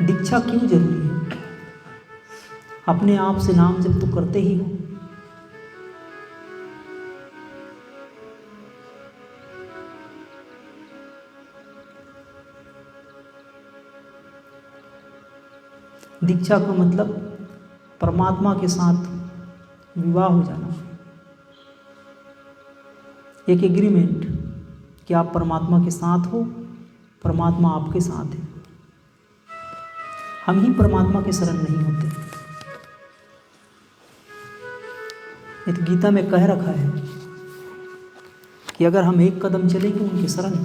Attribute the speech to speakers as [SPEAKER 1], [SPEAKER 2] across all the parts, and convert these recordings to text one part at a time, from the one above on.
[SPEAKER 1] दीक्षा क्यों जरूरी है? अपने आप से नाम जप तो करते ही हो। दीक्षा का मतलब परमात्मा के साथ विवाह हो जाना, एक एग्रीमेंट कि आप परमात्मा के साथ हो, परमात्मा आपके साथ है। हम ही परमात्मा के शरण नहीं होते। ये तो गीता में कह रखा है कि अगर हम एक कदम चलेंगे उनके शरण,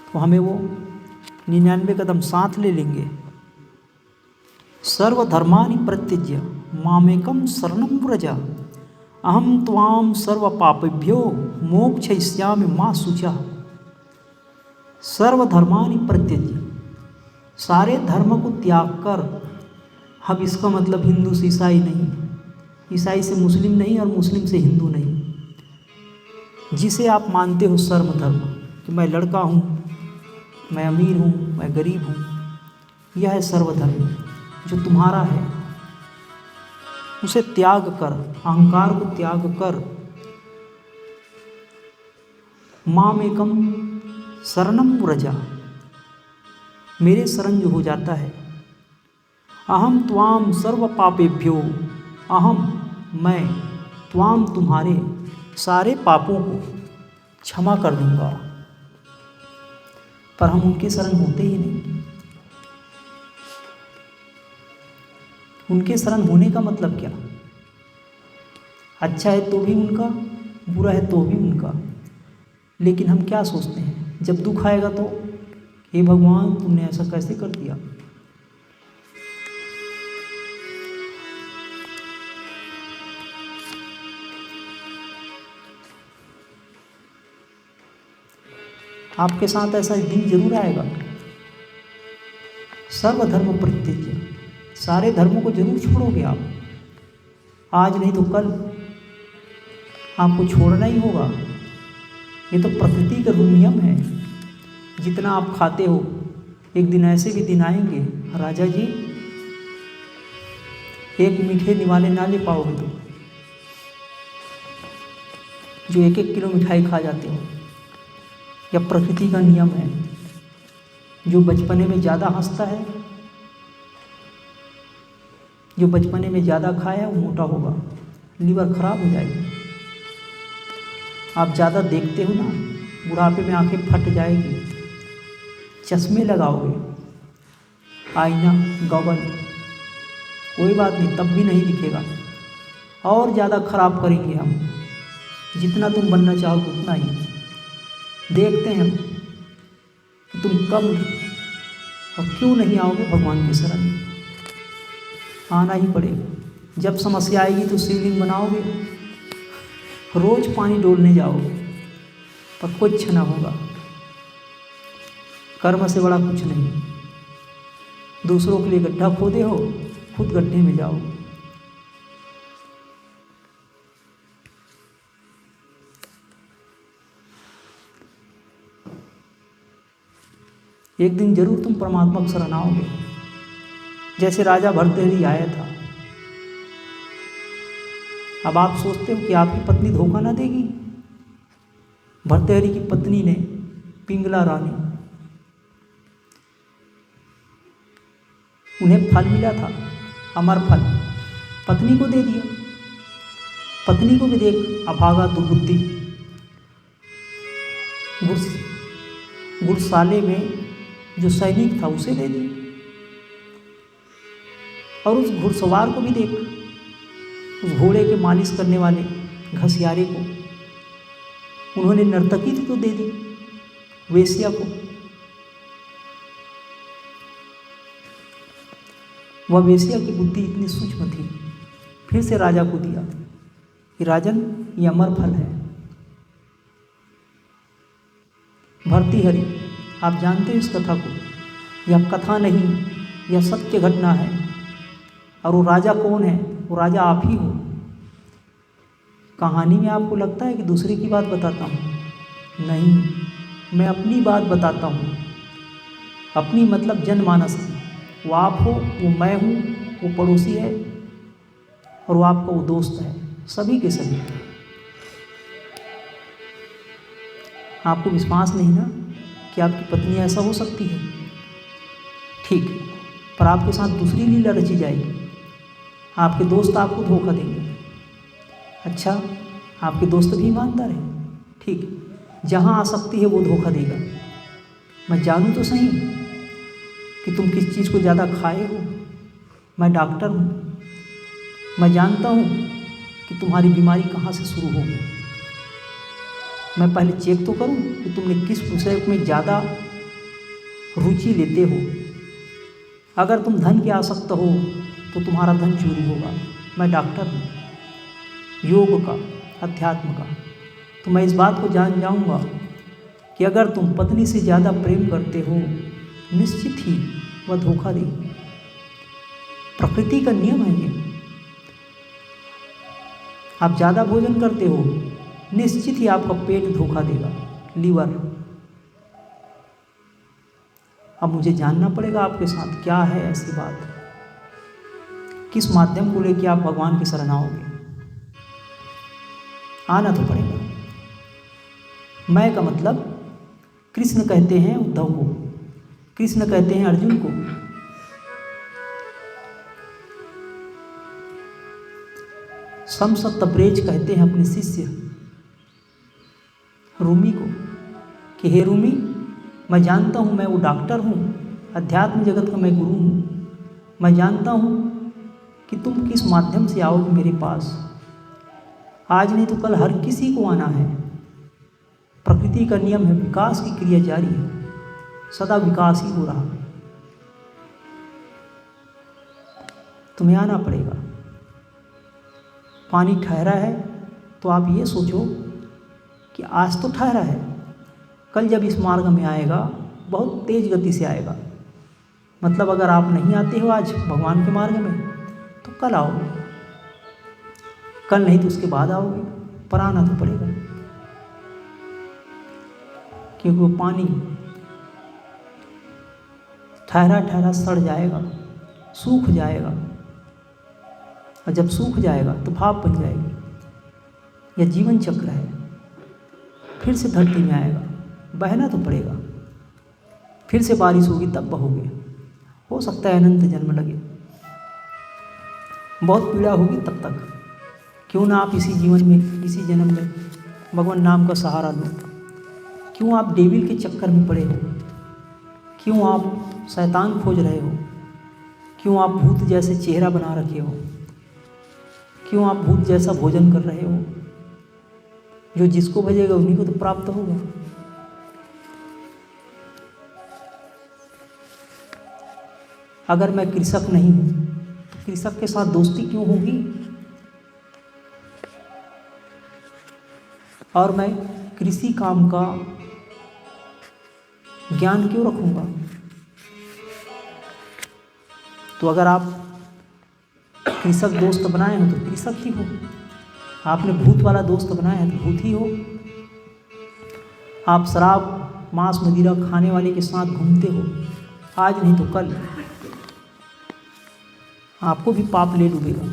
[SPEAKER 1] तो हमें वो 99 कदम साथ ले लेंगे। सर्वधर्मानि परित्यज्य मामेकं शरणं व्रज अहम त्वां सर्व पापेभ्यो मोक्षयिष्यामि मा शुचः। सर्वधर्मानि परित्यज्य, सारे धर्म को त्याग कर। अब इसका मतलब हिंदू से ईसाई नहीं, ईसाई से मुस्लिम नहीं और मुस्लिम से हिंदू नहीं। जिसे आप मानते हो सर्व धर्म, कि मैं लड़का हूँ, मैं अमीर हूँ, मैं गरीब हूँ, यह है सर्वधर्म। जो तुम्हारा है उसे त्याग कर, अहंकार को त्याग कर, मामेकं शरणं व्रजा, मेरे शरण जो हो जाता है। अहम त्वाम सर्व पापेभ्यो, अहम मैं, त्वाम तुम्हारे सारे पापों को क्षमा कर दूंगा। पर हम उनके शरण होते ही नहीं। उनके शरण होने का मतलब क्या? अच्छा है तो भी उनका, बुरा है तो भी उनका। लेकिन हम क्या सोचते हैं, जब दुख आएगा तो हे भगवान तुमने ऐसा कैसे कर दिया। आपके साथ ऐसा दिन जरूर आएगा। सर्वधर्म परित्यज्य, सारे धर्मों को जरूर छोड़ोगे आप। आज नहीं तो कल आपको छोड़ना ही होगा। ये तो प्रकृति का नियम है। जितना आप खाते हो, एक दिन ऐसे भी दिन आएंगे राजा जी, एक मीठे निवाले ना ले पाओगे तो, जो 1-1 किलो मिठाई खा जाते हो। यह प्रकृति का नियम है। जो बचपने में ज़्यादा हंसता है, जो बचपने में ज़्यादा खाया वो मोटा होगा, लीवर खराब हो जाएगी। आप ज़्यादा देखते हो ना, बुढ़ापे में आंखें फट जाएगी, चश्मे लगाओगे, आईना, गॉगल, कोई बात नहीं, तब भी नहीं दिखेगा। और ज़्यादा खराब करेंगे हम। जितना तुम बनना चाहोगे उतना ही। देखते हैं कि तुम कब और क्यों नहीं आओगे भगवान के शरण। आना ही पड़ेगा। जब समस्या आएगी तो शिवलिंग बनाओगे, रोज पानी डोलने जाओगे, पर कुछ न होगा। कर्म से बड़ा कुछ नहीं। दूसरों के लिए गड्ढा खोदे हो, खुद गड्ढे में जाओ। एक दिन जरूर तुम परमात्मा को शरण आओगे। जैसे राजा भरतहरि आया था। अब आप सोचते हो कि आपकी पत्नी धोखा ना देगी। भरतहरि की पत्नी ने, पिंगला रानी, उन्हें फल मिला था, अमर फल, पत्नी को दे दिया। पत्नी को भी देख, अभागा दुर्बुद्धि, गुड़साले में जो सैनिक था उसे दे दी। और उस घुड़सवार को भी देख, उस घोड़े के मालिश करने वाले घसियारे को उन्होंने नर्तकी तो दे दी, वेश्या को। वह वेश्या की बुद्धि इतनी सूक्ष्म थी, फिर से राजा को दिया कि राजन ये अमर फल है। भर्तृहरि, आप जानते हो इस कथा को। यह कथा नहीं, यह सत्य घटना है। और वो राजा कौन है? वो राजा आप ही हो। कहानी में आपको लगता है कि दूसरे की बात बताता हूँ, नहीं, मैं अपनी बात बताता हूँ। अपनी मतलब जनमानस की। वो आप हो, वो मैं हूँ, वो पड़ोसी है और वो आपका वो दोस्त है, सभी के सभी। आपको विश्वास नहीं ना कि आपकी पत्नी ऐसा हो सकती है? ठीक है, पर आपके साथ दूसरी लीला रची जाएगी। आपके दोस्त आपको धोखा देंगे। अच्छा, आपके दोस्त भी ईमानदार हैं? ठीक है, जहाँ आसक्ति है वो धोखा देगा। मैं जानूँ तो सही कि तुम किस चीज़ को ज़्यादा खाए हो। मैं डॉक्टर हूँ, मैं जानता हूँ कि तुम्हारी बीमारी कहाँ से शुरू होगी। मैं पहले चेक तो करूँ कि तुमने किस विषय में ज़्यादा रुचि लेते हो। अगर तुम धन के आसक्त हो तो तुम्हारा धन चोरी होगा। मैं डॉक्टर हूँ, योग का, अध्यात्म का, तो मैं इस बात को जान जाऊँगा कि अगर तुम पत्नी से ज़्यादा प्रेम करते हो, निश्चित ही वह धोखा देगी। प्रकृति का नियम है ये। आप ज़्यादा भोजन करते हो, निश्चित ही आपका पेट धोखा देगा, लीवर। अब मुझे जानना पड़ेगा आपके साथ क्या है ऐसी बात, किस माध्यम को लेकर आप भगवान की शरण आओगे। आना तो पड़ेगा। मैं का मतलब कृष्ण कहते हैं उद्धव को, कृष्ण कहते हैं अर्जुन को। समसप्तब्रेज कहते हैं अपने शिष्य रूमी को कि हे रूमी, मैं जानता हूँ मैं वो डॉक्टर हूँ, अध्यात्म जगत का मैं गुरु हूँ। मैं जानता हूँ कि तुम किस माध्यम से आओगे मेरे पास। आज नहीं तो कल हर किसी को आना है। प्रकृति का नियम है, विकास की क्रिया जारी है, सदा विकास ही हो रहा है। तुम्हें आना पड़ेगा। पानी ठहरा है तो आप ये सोचो कि आज तो ठहरा है, कल जब इस मार्ग में आएगा बहुत तेज गति से आएगा। मतलब अगर आप नहीं आते हो आज भगवान के मार्ग में तो कल आओगे, कल नहीं तो उसके बाद आओगे, पर आना तो पड़ेगा। क्योंकि वो पानी ठहरा ठहरा सड़ जाएगा, सूख जाएगा, और जब सूख जाएगा तो भाप बन जाएगी। यह जीवन चक्र है, फिर से धरती में आएगा, बहना तो पड़ेगा। फिर से बारिश होगी तब बहोगे। हो सकता है अनंत जन्म लगे, बहुत पीड़ा होगी तब तक। क्यों ना आप इसी जीवन में, इसी जन्म में भगवान नाम का सहारा लो। क्यों आप डेविल के चक्कर में पड़े हो? क्यों आप शैतान खोज रहे हो? क्यों आप भूत जैसे चेहरा बना रखे हो? क्यों आप भूत जैसा भोजन कर रहे हो? जो जिसको भजेगा उन्हीं को तो प्राप्त होगा। अगर मैं कृषक नहीं हूँ तो कृषक के साथ दोस्ती क्यों होगी? और मैं कृषि काम का ज्ञान क्यों रखूँगा? तो अगर आप कृषक दोस्त बनाए हो तो कृषक ही हो, आपने भूत वाला दोस्त बनाया है तो भूत ही हो। आप शराब मांस मदिरा खाने वाले के साथ घूमते हो, आज नहीं तो कल आपको भी पाप ले डूबेगा।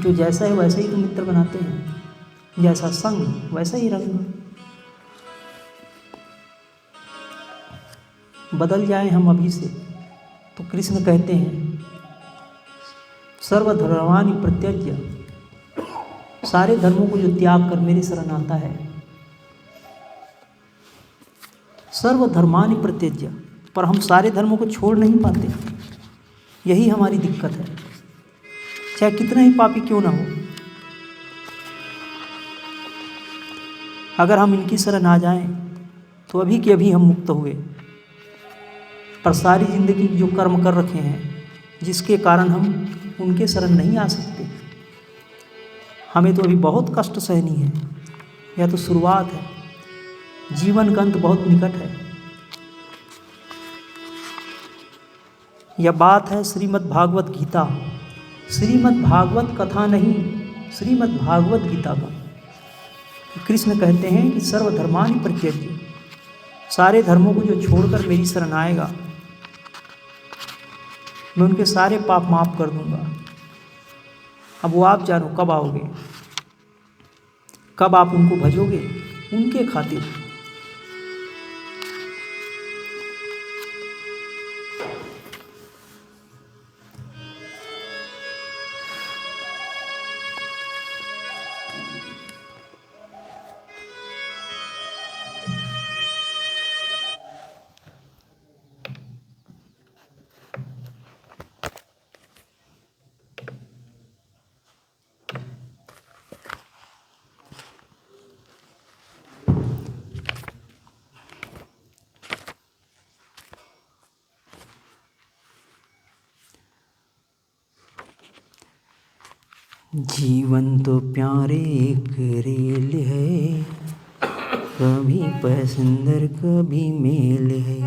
[SPEAKER 1] जो जैसा है वैसा ही तो मित्र बनाते हैं, जैसा संग वैसा ही रंग। बदल जाए हम अभी से तो कृष्ण कहते हैं सर्वधर्मानि परित्यज्य, सारे धर्मों को जो त्याग कर मेरी शरण आता है। सर्वधर्मानि परित्यज्य, पर हम सारे धर्मों को छोड़ नहीं पाते, यही हमारी दिक्कत है। चाहे कितना ही पापी क्यों ना हो, अगर हम इनकी शरण आ जाएं तो अभी के अभी हम मुक्त हुए। पर सारी जिंदगी जो कर्म कर रखे हैं जिसके कारण हम उनके शरण नहीं आ सकते, हमें तो अभी बहुत कष्ट सहनी है। यह तो शुरुआत है, जीवन का अंत बहुत निकट है। यह बात है श्रीमद् भागवत गीता, श्रीमद् भागवत कथा नहीं, श्रीमद् भागवत गीता का। कृष्ण कहते हैं कि सर्वधर्मानि परित्यज्य, सारे धर्मों को जो छोड़कर मेरी शरण आएगा मैं उनके सारे पाप माफ़ कर दूंगा। अब वो आप जानो कब आओगे, कब आप उनको भजोगे उनके खातिर। जीवन तो प्यारे एक रेल है, कभी पैसेंजर कभी मेल है।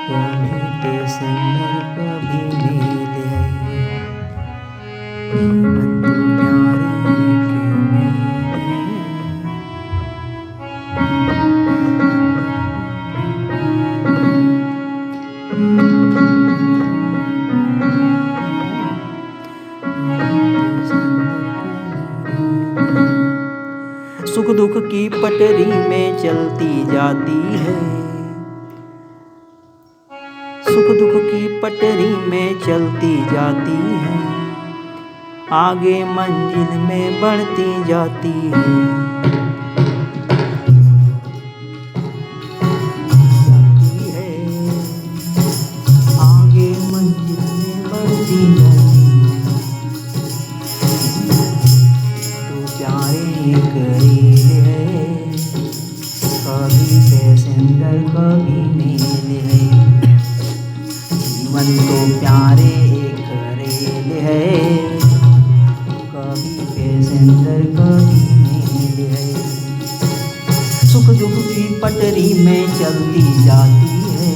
[SPEAKER 1] कभी पैसेंजर कभी मेल है। जीवन तो प्यारे एक मेल है। सुख दुख की पटरी में चलती जाती है, सुख दुख की पटरी में चलती जाती है, आगे मंजिल में बढ़ती जाती है। आगे मंजिल में बढ़ती जाती है। तो प्यारे एक रेल है, कभी पैसेंजर कभी मेल है। जीवन तो प्यारे एक रेल है, कभी पैसेंजर कभी मेल है। सुख दुख की पटरी में चलती जाती है,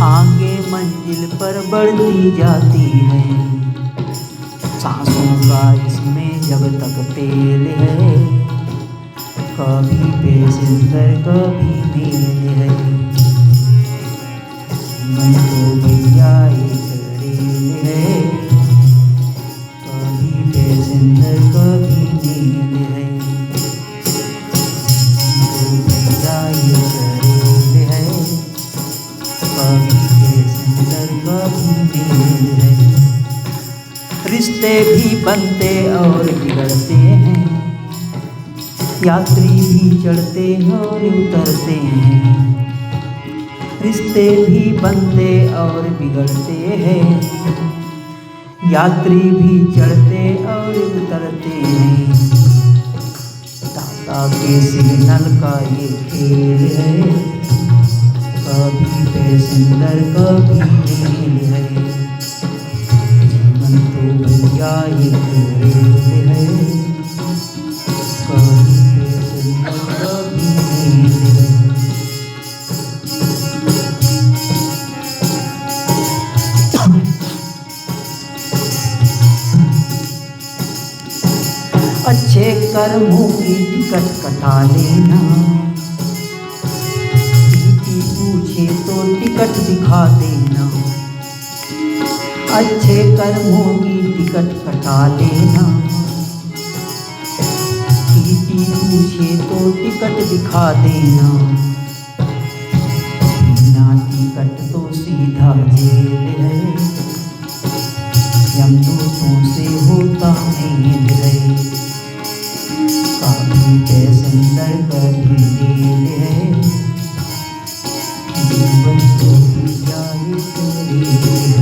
[SPEAKER 1] आगे मंजिल पर बढ़ती जाती है। सांसों का इसमें जब तक तेल है, कभी पैसेंजर कभी मेल है। जीवन तो भैया एक रेल है, कभी पैसेंजर कभी मेल है। तो भैया एक रेल है, कभी पैसेंजर कभी मेल है। रिश्ते भी बनते और बिगड़ते हैं, यात्री भी चढ़ते और उतरते हैं। रिश्ते भी बनते और बिगड़ते हैं, यात्री भी चढ़ते और उतरते हैं। टाटा के सिग्नल का ये खेल है, कभी पैसेंजर कभी मेल है। जीवन तो भैया एक रेल है, कभी पैसेंजर कभी मेल है। अच्छे कर्मों की टिकट कटा लेना, टीटी पूछे तो टिकट दिखा देना। अच्छे कर्मों की टिकट कटा लेना, टीटी पूछे तो टिकट दिखा देना। बिना टिकट तो सीधा जेल है, यमदूतों से होता मेल है। कभी पैसेंजर कभी मेल है, जीवन तो भैया एक रेल है।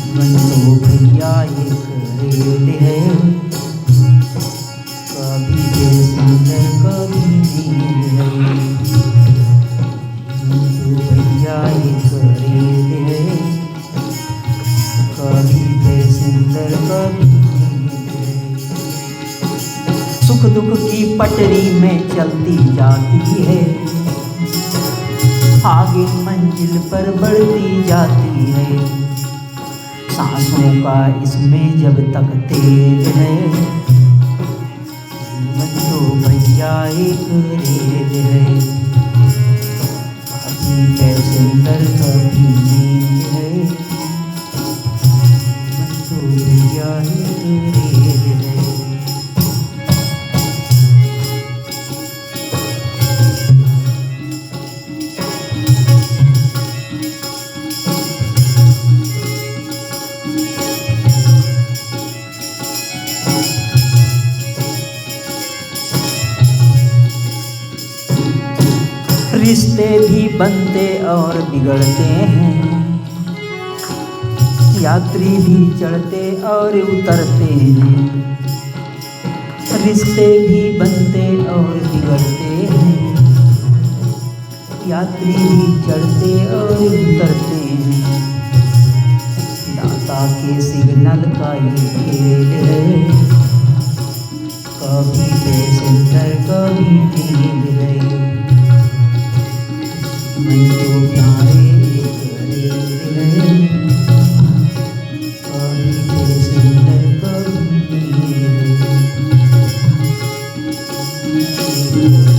[SPEAKER 1] जीवन तो भैया एक रेल है, कभी पैसेंजर कभी मेल है। तो भैया एक रेल है, कभी पैसेंजर कभी मेल है। सुख दुख की पटरी में चलती जाती है, आगे मंजिल पर बढ़ती जाती है, सांसों का इसमें जब तक तेल है, जीवन तो भैया एक रेल है, कभी पैसेंजर कभी नींद है, जीवन तो भैया एक रेल है। रिश्ते भी बनते और बिगड़ते हैं, यात्री भी चढ़ते और उतरते हैं, रिश्ते भी बनते और बिगड़ते हैं, यात्री भी चढ़ते और उतरते हैं, दाता के सिग्नल का ये खेल है, कभी पैसेंजर कभी मेल है, मैं तो प्यारे एक रेल है, कभी पैसेंजर कभी मेल है।